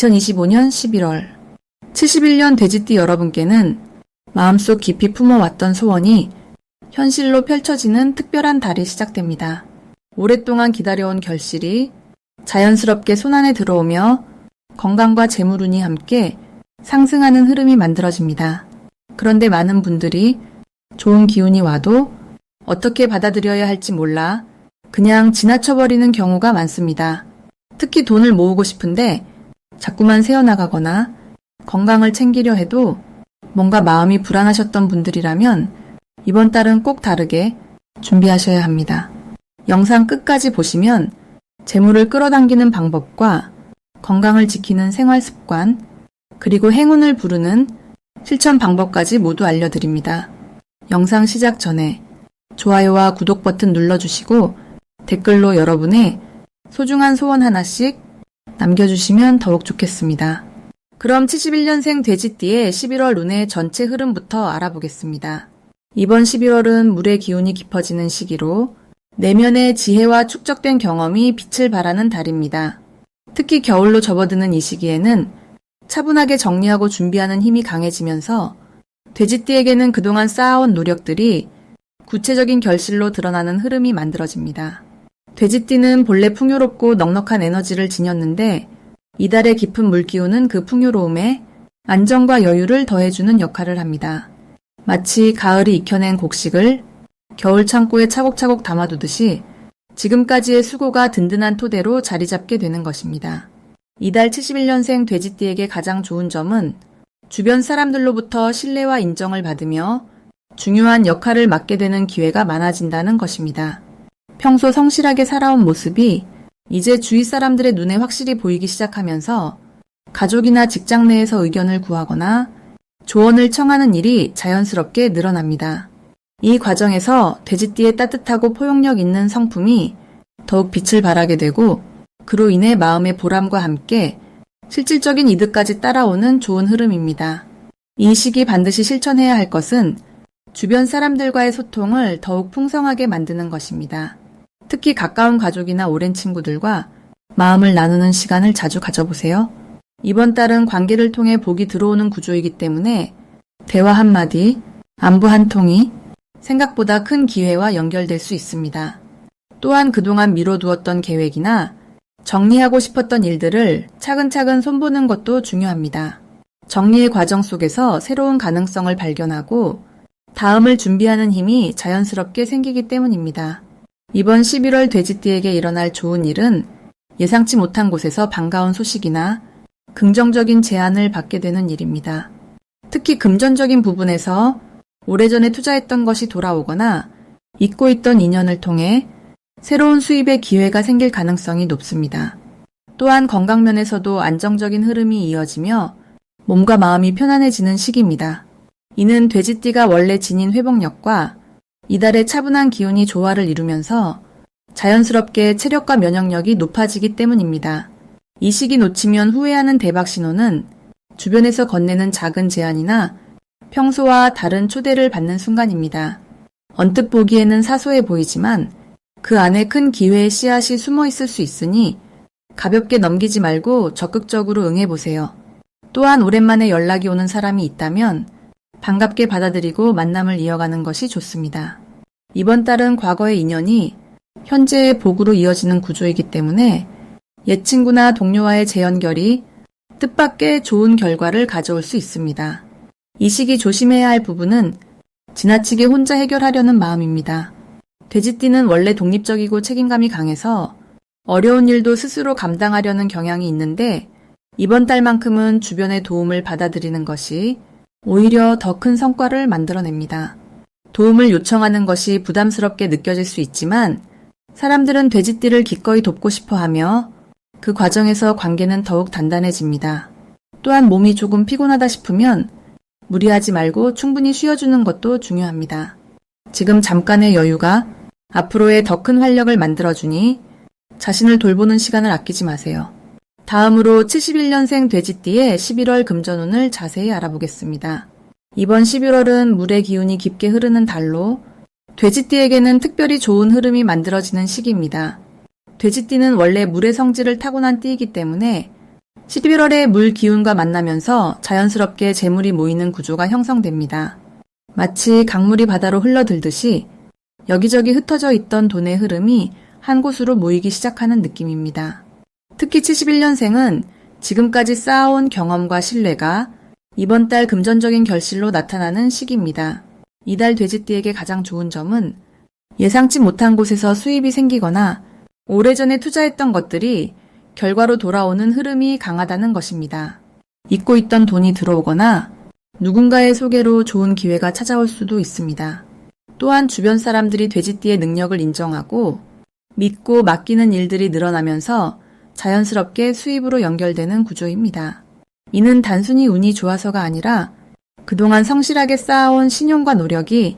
2025년 11월 71년 돼지띠 여러분께는 마음속 깊이 품어왔던 소원이 현실로 펼쳐지는 특별한 달이 시작됩니다. 오랫동안 기다려온 결실이 자연스럽게 손안에 들어오며 건강과 재물운이 함께 상승하는 흐름이 만들어집니다. 그런데 많은 분들이 좋은 기운이 와도 어떻게 받아들여야 할지 몰라 그냥 지나쳐버리는 경우가 많습니다. 특히 돈을 모으고 싶은데 자꾸만 새어나가거나 건강을 챙기려 해도 뭔가 마음이 불안하셨던 분들이라면 이번 달은 꼭 다르게 준비하셔야 합니다. 영상 끝까지 보시면 재물을 끌어당기는 방법과 건강을 지키는 생활 습관, 그리고 행운을 부르는 실천 방법까지 모두 알려드립니다. 영상 시작 전에 좋아요와 구독 버튼 눌러주시고 댓글로 여러분의 소중한 소원 하나씩 남겨주시면 더욱 좋겠습니다. 그럼 71년생 돼지띠의 11월 운의 전체 흐름부터 알아보겠습니다. 이번 11월은 물의 기운이 깊어지는 시기로 내면의 지혜와 축적된 경험이 빛을 발하는 달입니다. 특히 겨울로 접어드는 이 시기에는 차분하게 정리하고 준비하는 힘이 강해지면서 돼지띠에게는 그동안 쌓아온 노력들이 구체적인 결실로 드러나는 흐름이 만들어집니다. 돼지띠는 본래 풍요롭고 넉넉한 에너지를 지녔는데 이달의 깊은 물기운은 그 풍요로움에 안정과 여유를 더해주는 역할을 합니다. 마치 가을이 익혀낸 곡식을 겨울 창고에 차곡차곡 담아두듯이 지금까지의 수고가 든든한 토대로 자리 잡게 되는 것입니다. 이달 71년생 돼지띠에게 가장 좋은 점은 주변 사람들로부터 신뢰와 인정을 받으며 중요한 역할을 맡게 되는 기회가 많아진다는 것입니다. 평소 성실하게 살아온 모습이 이제 주위 사람들의 눈에 확실히 보이기 시작하면서 가족이나 직장 내에서 의견을 구하거나 조언을 청하는 일이 자연스럽게 늘어납니다. 이 과정에서 돼지띠의 따뜻하고 포용력 있는 성품이 더욱 빛을 발하게 되고 그로 인해 마음의 보람과 함께 실질적인 이득까지 따라오는 좋은 흐름입니다. 이 시기 반드시 실천해야 할 것은 주변 사람들과의 소통을 더욱 풍성하게 만드는 것입니다. 특히 가까운 가족이나 오랜 친구들과 마음을 나누는 시간을 자주 가져보세요. 이번 달은 관계를 통해 복이 들어오는 구조이기 때문에 대화 한마디, 안부 한 통이 생각보다 큰 기회와 연결될 수 있습니다. 또한 그동안 미뤄두었던 계획이나 정리하고 싶었던 일들을 차근차근 손보는 것도 중요합니다. 정리의 과정 속에서 새로운 가능성을 발견하고 다음을 준비하는 힘이 자연스럽게 생기기 때문입니다. 이번 11월 돼지띠에게 일어날 좋은 일은 예상치 못한 곳에서 반가운 소식이나 긍정적인 제안을 받게 되는 일입니다. 특히 금전적인 부분에서 오래전에 투자했던 것이 돌아오거나 잊고 있던 인연을 통해 새로운 수입의 기회가 생길 가능성이 높습니다. 또한 건강면에서도 안정적인 흐름이 이어지며 몸과 마음이 편안해지는 시기입니다. 이는 돼지띠가 원래 지닌 회복력과 이달의 차분한 기운이 조화를 이루면서 자연스럽게 체력과 면역력이 높아지기 때문입니다. 이 시기 놓치면 후회하는 대박 신호는 주변에서 건네는 작은 제안이나 평소와 다른 초대를 받는 순간입니다. 언뜻 보기에는 사소해 보이지만 그 안에 큰 기회의 씨앗이 숨어 있을 수 있으니 가볍게 넘기지 말고 적극적으로 응해보세요. 또한 오랜만에 연락이 오는 사람이 있다면 반갑게 받아들이고 만남을 이어가는 것이 좋습니다. 이번 달은 과거의 인연이 현재의 복으로 이어지는 구조이기 때문에 옛 친구나 동료와의 재연결이 뜻밖의 좋은 결과를 가져올 수 있습니다. 이 시기 조심해야 할 부분은 지나치게 혼자 해결하려는 마음입니다. 돼지띠는 원래 독립적이고 책임감이 강해서 어려운 일도 스스로 감당하려는 경향이 있는데 이번 달만큼은 주변의 도움을 받아들이는 것이 오히려 더 큰 성과를 만들어냅니다. 도움을 요청하는 것이 부담스럽게 느껴질 수 있지만 사람들은 돼지띠를 기꺼이 돕고 싶어 하며 그 과정에서 관계는 더욱 단단해집니다. 또한 몸이 조금 피곤하다 싶으면 무리하지 말고 충분히 쉬어주는 것도 중요합니다. 지금 잠깐의 여유가 앞으로의 더 큰 활력을 만들어주니 자신을 돌보는 시간을 아끼지 마세요. 다음으로 71년생 돼지띠의 11월 금전운을 자세히 알아보겠습니다. 이번 11월은 물의 기운이 깊게 흐르는 달로 돼지띠에게는 특별히 좋은 흐름이 만들어지는 시기입니다. 돼지띠는 원래 물의 성질을 타고난 띠이기 때문에 11월에 물 기운과 만나면서 자연스럽게 재물이 모이는 구조가 형성됩니다. 마치 강물이 바다로 흘러들듯이 여기저기 흩어져 있던 돈의 흐름이 한 곳으로 모이기 시작하는 느낌입니다. 특히 71년생은 지금까지 쌓아온 경험과 신뢰가 이번 달 금전적인 결실로 나타나는 시기입니다. 이달 돼지띠에게 가장 좋은 점은 예상치 못한 곳에서 수입이 생기거나 오래전에 투자했던 것들이 결과로 돌아오는 흐름이 강하다는 것입니다. 잊고 있던 돈이 들어오거나 누군가의 소개로 좋은 기회가 찾아올 수도 있습니다. 또한 주변 사람들이 돼지띠의 능력을 인정하고 믿고 맡기는 일들이 늘어나면서 자연스럽게 수입으로 연결되는 구조입니다. 이는 단순히 운이 좋아서가 아니라 그동안 성실하게 쌓아온 신용과 노력이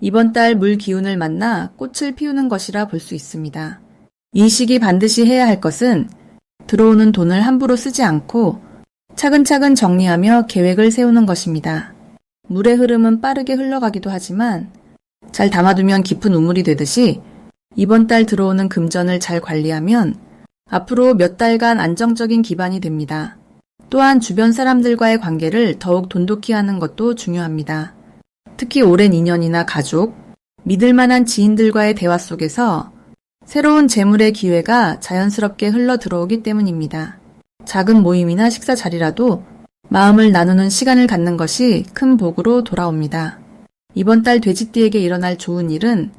이번 달 물 기운을 만나 꽃을 피우는 것이라 볼 수 있습니다. 이 시기 반드시 해야 할 것은 들어오는 돈을 함부로 쓰지 않고 차근차근 정리하며 계획을 세우는 것입니다. 물의 흐름은 빠르게 흘러가기도 하지만 잘 담아두면 깊은 우물이 되듯이 이번 달 들어오는 금전을 잘 관리하면 앞으로 몇 달간 안정적인 기반이 됩니다. 또한 주변 사람들과의 관계를 더욱 돈독히 하는 것도 중요합니다. 특히 오랜 인연이나 가족, 믿을 만한 지인들과의 대화 속에서 새로운 재물의 기회가 자연스럽게 흘러 들어오기 때문입니다. 작은 모임이나 식사 자리라도 마음을 나누는 시간을 갖는 것이 큰 복으로 돌아옵니다. 이번 달 돼지띠에게 일어날 좋은 일은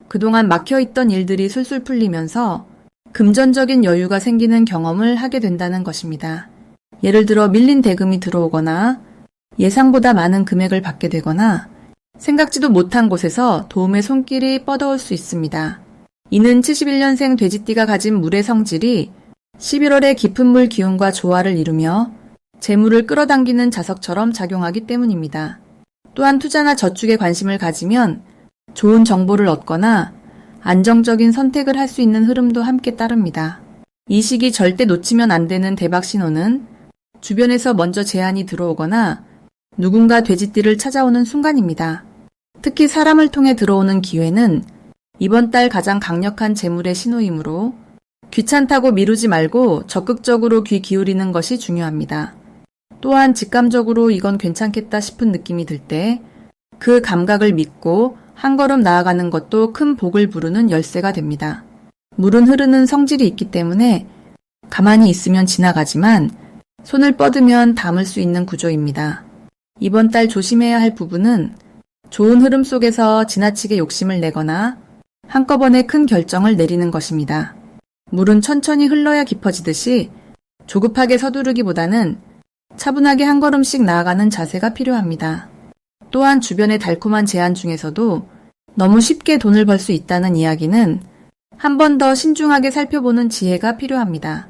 그동안 막혀있던 일들이 술술 풀리면서 금전적인 여유가 생기는 경험을 하게 된다는 것입니다. 예를 들어 밀린 대금이 들어오거나 예상보다 많은 금액을 받게 되거나 생각지도 못한 곳에서 도움의 손길이 뻗어올 수 있습니다. 이는 71년생 돼지띠가 가진 물의 성질이 11월의 깊은 물 기운과 조화를 이루며 재물을 끌어당기는 자석처럼 작용하기 때문입니다. 또한 투자나 저축에 관심을 가지면 좋은 정보를 얻거나 안정적인 선택을 할 수 있는 흐름도 함께 따릅니다. 이 시기 절대 놓치면 안 되는 대박 신호는 주변에서 먼저 제안이 들어오거나 누군가 돼지띠를 찾아오는 순간입니다. 특히 사람을 통해 들어오는 기회는 이번 달 가장 강력한 재물의 신호이므로 귀찮다고 미루지 말고 적극적으로 귀 기울이는 것이 중요합니다. 또한 직감적으로 이건 괜찮겠다 싶은 느낌이 들 때 그 감각을 믿고 한 걸음 나아가는 것도 큰 복을 부르는 열쇠가 됩니다. 물은 흐르는 성질이 있기 때문에 가만히 있으면 지나가지만 손을 뻗으면 담을 수 있는 구조입니다. 이번 달 조심해야 할 부분은 좋은 흐름 속에서 지나치게 욕심을 내거나 한꺼번에 큰 결정을 내리는 것입니다. 물은 천천히 흘러야 깊어지듯이 조급하게 서두르기보다는 차분하게 한 걸음씩 나아가는 자세가 필요합니다. 또한 주변의 달콤한 제안 중에서도 너무 쉽게 돈을 벌 수 있다는 이야기는 한 번 더 신중하게 살펴보는 지혜가 필요합니다.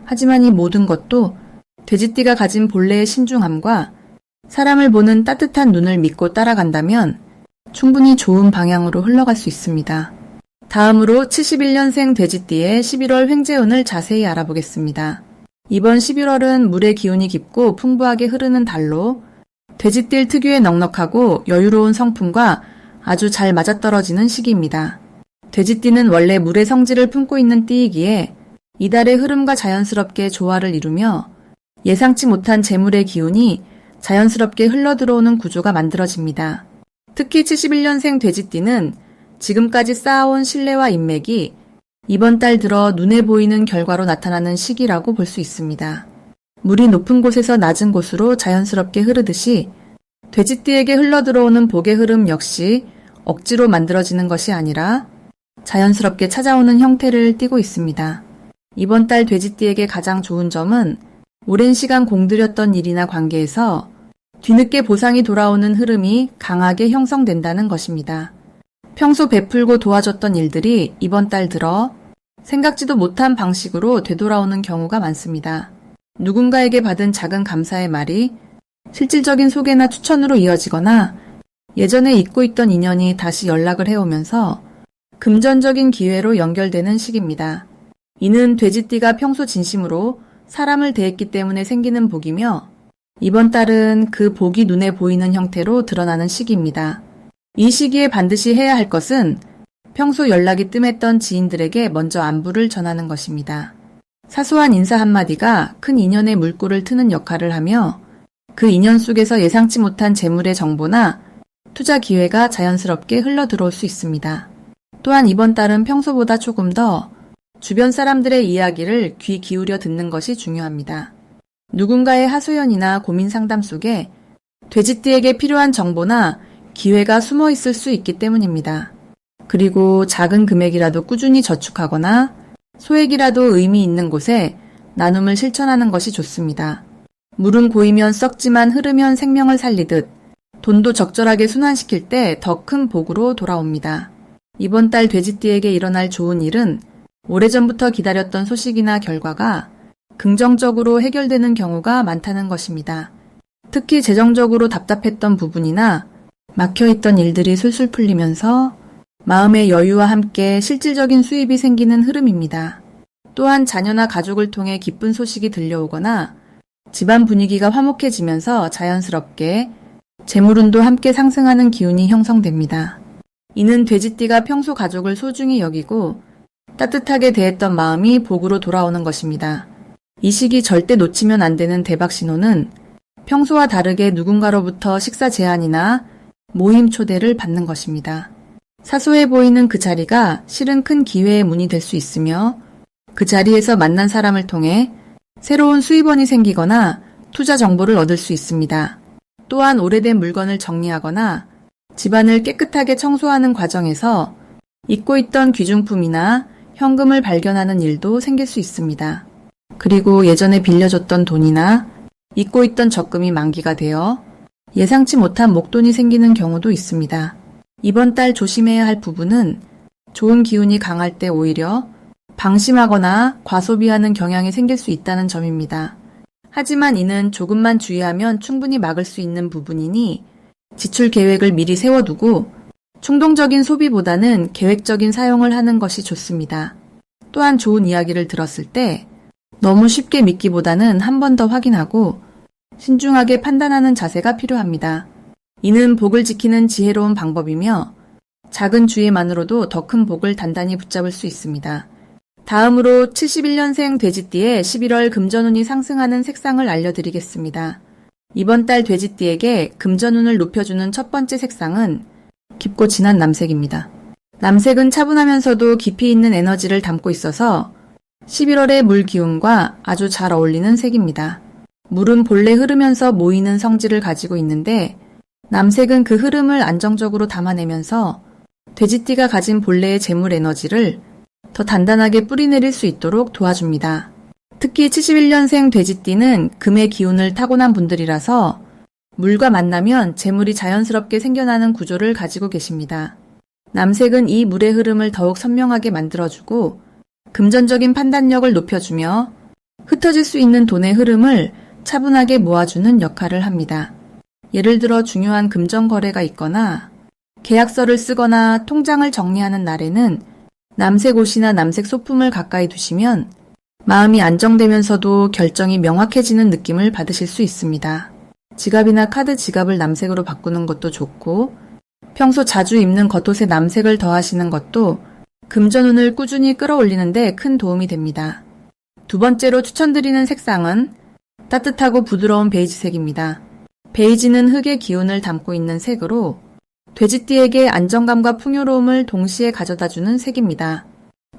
하지만 이 모든 것도 돼지띠가 가진 본래의 신중함과 사람을 보는 따뜻한 눈을 믿고 따라간다면 충분히 좋은 방향으로 흘러갈 수 있습니다. 다음으로 71년생 돼지띠의 11월 횡재운을 자세히 알아보겠습니다. 이번 11월은 물의 기운이 깊고 풍부하게 흐르는 달로 돼지띠 특유의 넉넉하고 여유로운 성품과 아주 잘 맞아떨어지는 시기입니다. 돼지띠는 원래 물의 성질을 품고 있는 띠이기에 이달의 흐름과 자연스럽게 조화를 이루며 예상치 못한 재물의 기운이 자연스럽게 흘러들어오는 구조가 만들어집니다. 특히 71년생 돼지띠는 지금까지 쌓아온 신뢰와 인맥이 이번 달 들어 눈에 보이는 결과로 나타나는 시기라고 볼 수 있습니다. 물이 높은 곳에서 낮은 곳으로 자연스럽게 흐르듯이 돼지띠에게 흘러들어오는 복의 흐름 역시 억지로 만들어지는 것이 아니라 자연스럽게 찾아오는 형태를 띠고 있습니다. 이번 달 돼지띠에게 가장 좋은 점은 오랜 시간 공들였던 일이나 관계에서 뒤늦게 보상이 돌아오는 흐름이 강하게 형성된다는 것입니다. 평소 베풀고 도와줬던 일들이 이번 달 들어 생각지도 못한 방식으로 되돌아오는 경우가 많습니다. 누군가에게 받은 작은 감사의 말이 실질적인 소개나 추천으로 이어지거나 예전에 잊고 있던 인연이 다시 연락을 해오면서 금전적인 기회로 연결되는 시기입니다. 이는 돼지띠가 평소 진심으로 사람을 대했기 때문에 생기는 복이며 이번 달은 그 복이 눈에 보이는 형태로 드러나는 시기입니다. 이 시기에 반드시 해야 할 것은 평소 연락이 뜸했던 지인들에게 먼저 안부를 전하는 것입니다. 사소한 인사 한마디가 큰 인연의 물꼬를 트는 역할을 하며 그 인연 속에서 예상치 못한 재물의 정보나 투자 기회가 자연스럽게 흘러들어올 수 있습니다. 또한 이번 달은 평소보다 조금 더 주변 사람들의 이야기를 귀 기울여 듣는 것이 중요합니다. 누군가의 하소연이나 고민 상담 속에 돼지띠에게 필요한 정보나 기회가 숨어 있을 수 있기 때문입니다. 그리고 작은 금액이라도 꾸준히 저축하거나 소액이라도 의미 있는 곳에 나눔을 실천하는 것이 좋습니다. 물은 고이면 썩지만 흐르면 생명을 살리듯 돈도 적절하게 순환시킬 때 더 큰 복으로 돌아옵니다. 이번 달 돼지띠에게 일어날 좋은 일은 오래전부터 기다렸던 소식이나 결과가 긍정적으로 해결되는 경우가 많다는 것입니다. 특히 재정적으로 답답했던 부분이나 막혀있던 일들이 술술 풀리면서 마음의 여유와 함께 실질적인 수입이 생기는 흐름입니다. 또한 자녀나 가족을 통해 기쁜 소식이 들려오거나 집안 분위기가 화목해지면서 자연스럽게 재물운도 함께 상승하는 기운이 형성됩니다. 이는 돼지띠가 평소 가족을 소중히 여기고 따뜻하게 대했던 마음이 복으로 돌아오는 것입니다. 이 시기 절대 놓치면 안 되는 대박 신호는 평소와 다르게 누군가로부터 식사 제안이나 모임 초대를 받는 것입니다. 사소해 보이는 그 자리가 실은 큰 기회의 문이 될 수 있으며 그 자리에서 만난 사람을 통해 새로운 수입원이 생기거나 투자 정보를 얻을 수 있습니다. 또한 오래된 물건을 정리하거나 집안을 깨끗하게 청소하는 과정에서 잊고 있던 귀중품이나 현금을 발견하는 일도 생길 수 있습니다. 그리고 예전에 빌려줬던 돈이나 잊고 있던 적금이 만기가 되어 예상치 못한 목돈이 생기는 경우도 있습니다. 이번 달 조심해야 할 부분은 좋은 기운이 강할 때 오히려 방심하거나 과소비하는 경향이 생길 수 있다는 점입니다. 하지만 이는 조금만 주의하면 충분히 막을 수 있는 부분이니 지출 계획을 미리 세워두고 충동적인 소비보다는 계획적인 사용을 하는 것이 좋습니다. 또한 좋은 이야기를 들었을 때 너무 쉽게 믿기보다는 한 번 더 확인하고 신중하게 판단하는 자세가 필요합니다. 이는 복을 지키는 지혜로운 방법이며 작은 주의만으로도 더 큰 복을 단단히 붙잡을 수 있습니다. 다음으로 71년생 돼지띠의 11월 금전운이 상승하는 색상을 알려드리겠습니다. 이번 달 돼지띠에게 금전운을 높여주는 첫 번째 색상은 깊고 진한 남색입니다. 남색은 차분하면서도 깊이 있는 에너지를 담고 있어서 11월의 물 기운과 아주 잘 어울리는 색입니다. 물은 본래 흐르면서 모이는 성질을 가지고 있는데 남색은 그 흐름을 안정적으로 담아내면서 돼지띠가 가진 본래의 재물 에너지를 더 단단하게 뿌리내릴 수 있도록 도와줍니다. 특히 71년생 돼지띠는 금의 기운을 타고난 분들이라서 물과 만나면 재물이 자연스럽게 생겨나는 구조를 가지고 계십니다. 남색은 이 물의 흐름을 더욱 선명하게 만들어주고 금전적인 판단력을 높여주며 흩어질 수 있는 돈의 흐름을 차분하게 모아주는 역할을 합니다. 예를 들어 중요한 금전 거래가 있거나 계약서를 쓰거나 통장을 정리하는 날에는 남색 옷이나 남색 소품을 가까이 두시면 마음이 안정되면서도 결정이 명확해지는 느낌을 받으실 수 있습니다. 지갑이나 카드 지갑을 남색으로 바꾸는 것도 좋고 평소 자주 입는 겉옷에 남색을 더하시는 것도 금전운을 꾸준히 끌어올리는 데 큰 도움이 됩니다. 두 번째로 추천드리는 색상은 따뜻하고 부드러운 베이지색입니다. 베이지는 흙의 기운을 담고 있는 색으로 돼지띠에게 안정감과 풍요로움을 동시에 가져다주는 색입니다.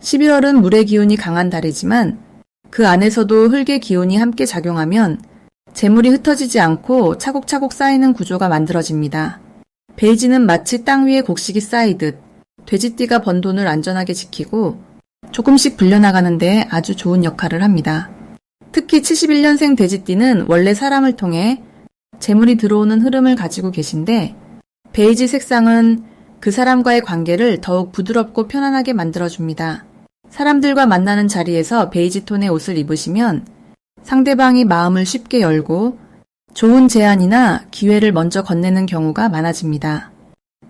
11월은 물의 기운이 강한 달이지만 그 안에서도 흙의 기운이 함께 작용하면 재물이 흩어지지 않고 차곡차곡 쌓이는 구조가 만들어집니다. 베이지는 마치 땅 위에 곡식이 쌓이듯 돼지띠가 번 돈을 안전하게 지키고 조금씩 불려나가는 데 아주 좋은 역할을 합니다. 특히 71년생 돼지띠는 원래 사람을 통해 재물이 들어오는 흐름을 가지고 계신데 베이지 색상은 그 사람과의 관계를 더욱 부드럽고 편안하게 만들어줍니다. 사람들과 만나는 자리에서 베이지 톤의 옷을 입으시면 상대방이 마음을 쉽게 열고 좋은 제안이나 기회를 먼저 건네는 경우가 많아집니다.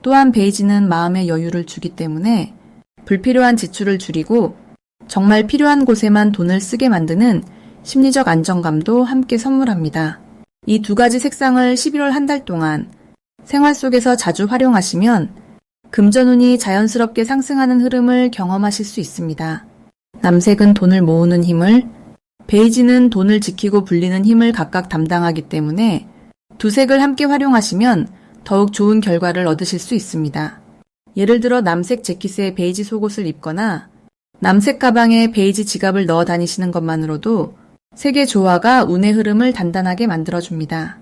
또한 베이지는 마음의 여유를 주기 때문에 불필요한 지출을 줄이고 정말 필요한 곳에만 돈을 쓰게 만드는 심리적 안정감도 함께 선물합니다. 이 두 가지 색상을 11월 한 달 동안 생활 속에서 자주 활용하시면 금전운이 자연스럽게 상승하는 흐름을 경험하실 수 있습니다. 남색은 돈을 모으는 힘을 베이지는 돈을 지키고 불리는 힘을 각각 담당하기 때문에 두 색을 함께 활용하시면 더욱 좋은 결과를 얻으실 수 있습니다. 예를 들어 남색 재킷에 베이지 속옷을 입거나 남색 가방에 베이지 지갑을 넣어 다니시는 것만으로도 색의 조화가 운의 흐름을 단단하게 만들어줍니다.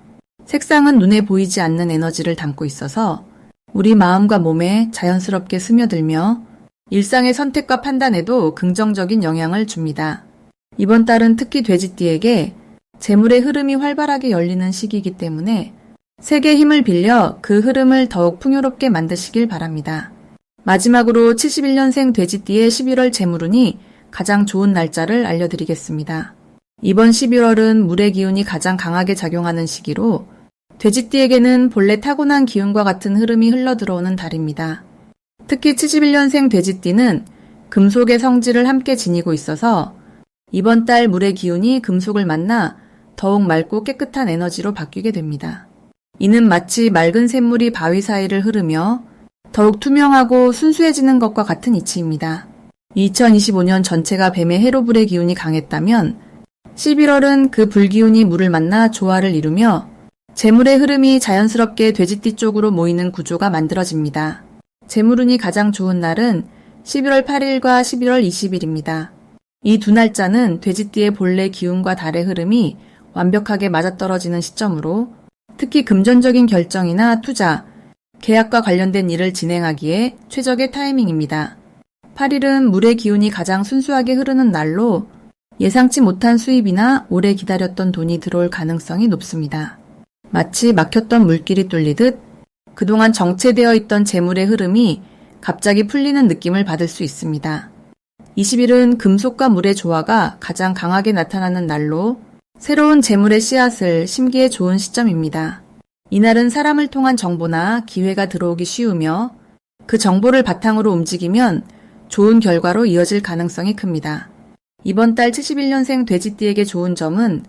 색상은 눈에 보이지 않는 에너지를 담고 있어서 우리 마음과 몸에 자연스럽게 스며들며 일상의 선택과 판단에도 긍정적인 영향을 줍니다. 이번 달은 특히 돼지띠에게 재물의 흐름이 활발하게 열리는 시기이기 때문에 색의 힘을 빌려 그 흐름을 더욱 풍요롭게 만드시길 바랍니다. 마지막으로 71년생 돼지띠의 11월 재물운이 가장 좋은 날짜를 알려드리겠습니다. 이번 11월은 물의 기운이 가장 강하게 작용하는 시기로 돼지띠에게는 본래 타고난 기운과 같은 흐름이 흘러들어오는 달입니다. 특히 71년생 돼지띠는 금속의 성질을 함께 지니고 있어서 이번 달 물의 기운이 금속을 만나 더욱 맑고 깨끗한 에너지로 바뀌게 됩니다. 이는 마치 맑은 샘물이 바위 사이를 흐르며 더욱 투명하고 순수해지는 것과 같은 이치입니다. 2025년 전체가 뱀의 해로불의 기운이 강했다면 11월은 그 불기운이 물을 만나 조화를 이루며 재물의 흐름이 자연스럽게 돼지띠 쪽으로 모이는 구조가 만들어집니다. 재물운이 가장 좋은 날은 11월 8일과 11월 20일입니다. 이 두 날짜는 돼지띠의 본래 기운과 달의 흐름이 완벽하게 맞아떨어지는 시점으로 특히 금전적인 결정이나 투자, 계약과 관련된 일을 진행하기에 최적의 타이밍입니다. 8일은 물의 기운이 가장 순수하게 흐르는 날로 예상치 못한 수입이나 오래 기다렸던 돈이 들어올 가능성이 높습니다. 마치 막혔던 물길이 뚫리듯 그동안 정체되어 있던 재물의 흐름이 갑자기 풀리는 느낌을 받을 수 있습니다. 20일은 금속과 물의 조화가 가장 강하게 나타나는 날로 새로운 재물의 씨앗을 심기에 좋은 시점입니다. 이날은 사람을 통한 정보나 기회가 들어오기 쉬우며 그 정보를 바탕으로 움직이면 좋은 결과로 이어질 가능성이 큽니다. 이번 달 71년생 돼지띠에게 좋은 점은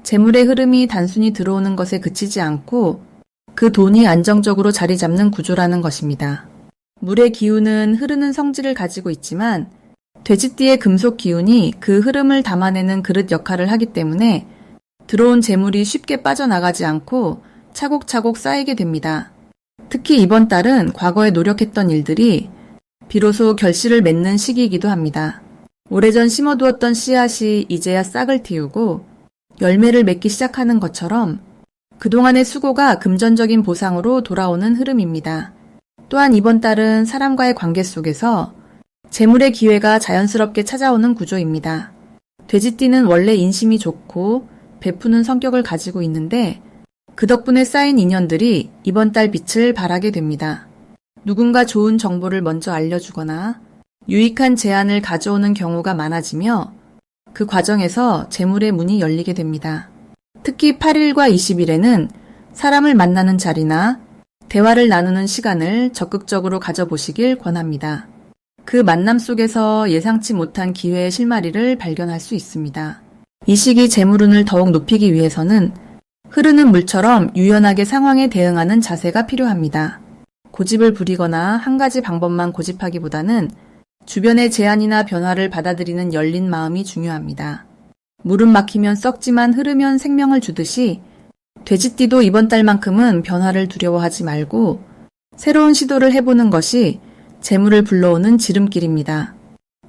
재물의 흐름이 단순히 들어오는 것에 그치지 않고 그 돈이 안정적으로 자리 잡는 구조라는 것입니다. 물의 기운은 흐르는 성질을 가지고 있지만 돼지띠의 금속 기운이 그 흐름을 담아내는 그릇 역할을 하기 때문에 들어온 재물이 쉽게 빠져나가지 않고 차곡차곡 쌓이게 됩니다. 특히 이번 달은 과거에 노력했던 일들이 비로소 결실을 맺는 시기이기도 합니다. 오래전 심어두었던 씨앗이 이제야 싹을 틔우고 열매를 맺기 시작하는 것처럼 그동안의 수고가 금전적인 보상으로 돌아오는 흐름입니다. 또한 이번 달은 사람과의 관계 속에서 재물의 기회가 자연스럽게 찾아오는 구조입니다. 돼지띠는 원래 인심이 좋고 베푸는 성격을 가지고 있는데 그 덕분에 쌓인 인연들이 이번 달 빛을 발하게 됩니다. 누군가 좋은 정보를 먼저 알려주거나 유익한 제안을 가져오는 경우가 많아지며 그 과정에서 재물의 문이 열리게 됩니다. 특히 8일과 20일에는 사람을 만나는 자리나 대화를 나누는 시간을 적극적으로 가져보시길 권합니다. 그 만남 속에서 예상치 못한 기회의 실마리를 발견할 수 있습니다. 이 시기 재물운을 더욱 높이기 위해서는 흐르는 물처럼 유연하게 상황에 대응하는 자세가 필요합니다. 고집을 부리거나 한 가지 방법만 고집하기보다는 주변의 제안이나 변화를 받아들이는 열린 마음이 중요합니다. 물은 막히면 썩지만 흐르면 생명을 주듯이 돼지띠도 이번 달만큼은 변화를 두려워하지 말고 새로운 시도를 해보는 것이 재물을 불러오는 지름길입니다.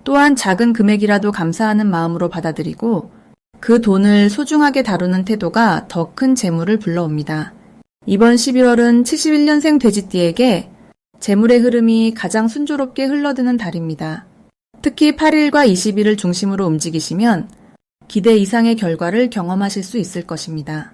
또한 작은 금액이라도 감사하는 마음으로 받아들이고 그 돈을 소중하게 다루는 태도가 더 큰 재물을 불러옵니다. 이번 11월은 71년생 돼지띠에게 재물의 흐름이 가장 순조롭게 흘러드는 달입니다. 특히 8일과 20일을 중심으로 움직이시면 기대 이상의 결과를 경험하실 수 있을 것입니다.